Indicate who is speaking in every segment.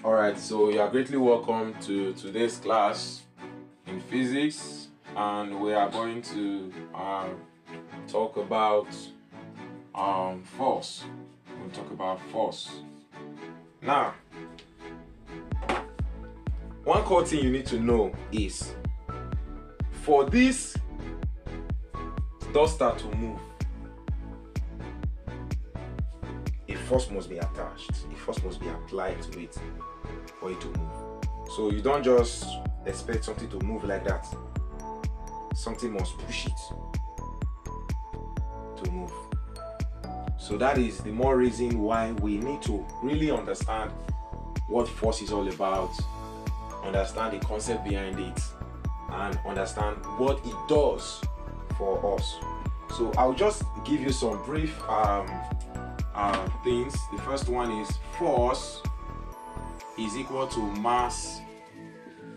Speaker 1: Alright, so you are greatly welcome to today's class in physics, and we are going to talk about force. We'll talk about force. Now, one core thing you need to know is for this duster to move, a force must be attached, a force must be applied to it for it to move. So you don't just expect something to move like that. Something must push it to move. So that is the more reason why we need to really understand what force is all about, understand the concept behind it, and understand what it does for us. So I'll just give you some brief things. The first one is force is equal to mass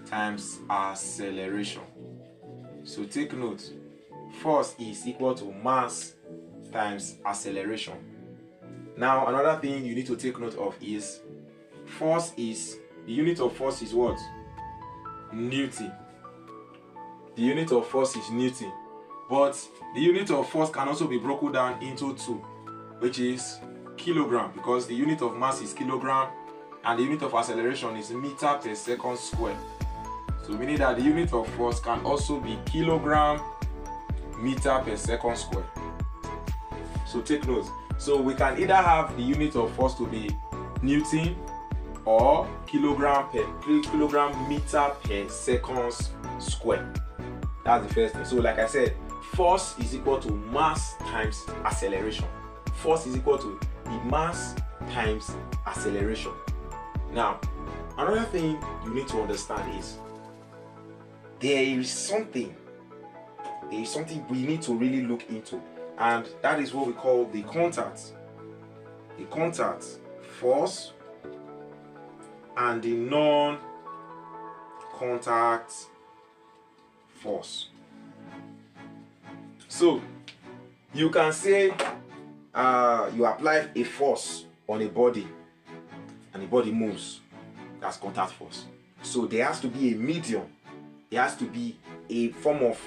Speaker 1: times acceleration. So take note, force is equal to mass times acceleration. Now another thing you need to take note of is force is, the unit of force is what? Newton. The unit of force is Newton, but the unit of force can also be broken down into two, which is kilogram, because the unit of mass is kilogram and the unit of acceleration is meter per second square. So meaning that the unit of force can also be kilogram meter per second square. So take note. So we can either have the unit of force to be Newton or kilogram meter per second square. That's the first thing. So like I said, force is equal to mass times acceleration. Force is equal to the mass times acceleration. Now, another thing you need to understand is there is something we need to really look into, and that is what we call the contact. The contact force and the non-contact force. So you can say you apply a force on a body and the body moves. That's contact force. So there has to be a medium. There has to be a form of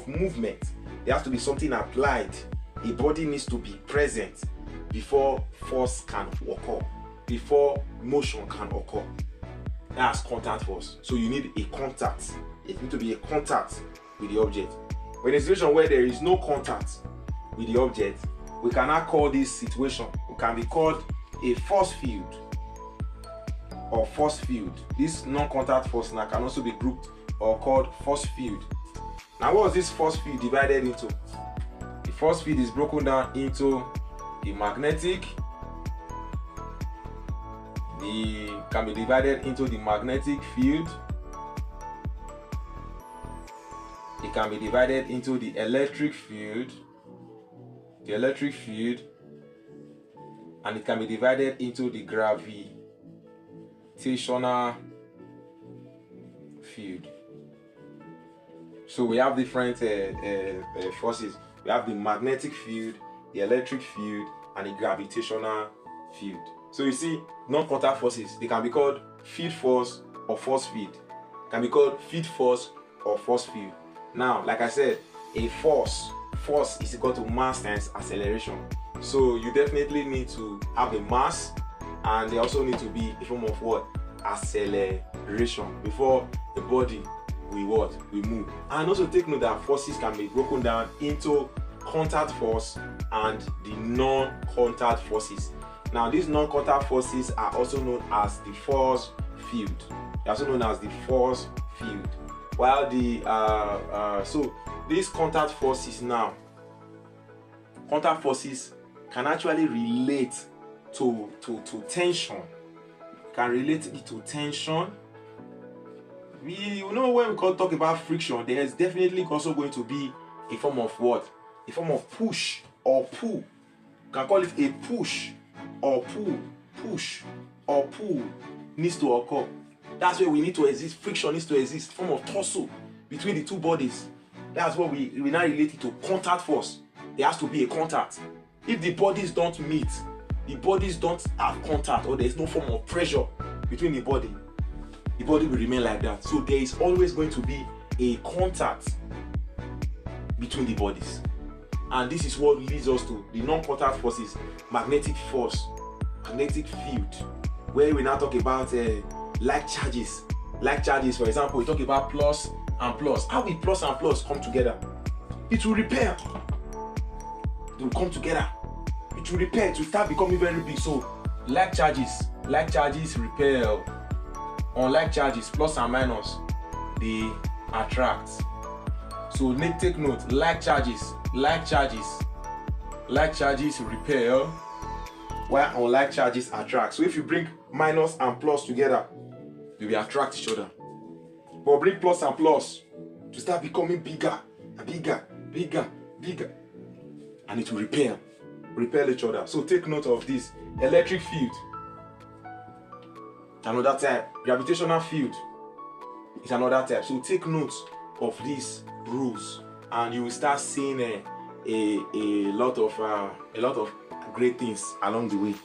Speaker 1: movement. There has to be something applied. A body needs to be present before force can occur, before motion can occur. That's contact force. So you need a contact. It needs to be a contact with the object. But in a situation where there is no contact with the object, we cannot call this situation. It can be called a force field or force field. This non-contact force now can also be grouped or called force field. Now, what is this force field divided into? The force field is broken down into the magnetic. Can be divided into the magnetic field. It can be divided into the electric field. And it can be divided into the gravitational field. So we have different forces. We have the magnetic field, the electric field, and the gravitational field. So you see, non-contact forces, they can be called field force or force field. Can be called field force or force field. Now, like I said, a force is equal to mass times acceleration. So you definitely need to have a mass, and they also need to be a form of what? Acceleration, before the body will move. And also take note that forces can be broken down into contact force and the non-contact forces. Now these non-contact forces are also known as the force field. They're also known as the force field. While the so these contact forces can actually relate to tension. Can relate it to tension. When we talk about friction, there is definitely also going to be a form of what? A form of push or pull. You can call it a push or pull. Push or pull needs to occur. That's where we need to exist. Friction needs to exist. Form of tussle between the two bodies. That's what we now relate it to contact force. There has to be a contact. If the bodies don't meet, the bodies don't have contact or there is no form of pressure between the body will remain like that. So there is always going to be a contact between the bodies, and this is what leads us to the non-contact forces, magnetic force, magnetic field, where we now talk about like charges. Like charges, for example, we talk about plus and plus. How will plus and plus come together? It will repel. It will come together. It will repel. It will start becoming very big. So like charges repel. Unlike charges, plus and minus, they attract. So take note. Like charges repel, while unlike charges attract. So if you bring minus and plus together, they will attract each other. But bring plus and plus to start becoming bigger and bigger, and it will repel each other. So take note of this. Electric field, another type. Gravitational field is another type. So take note of these rules, and you will start seeing a lot of great things along the way.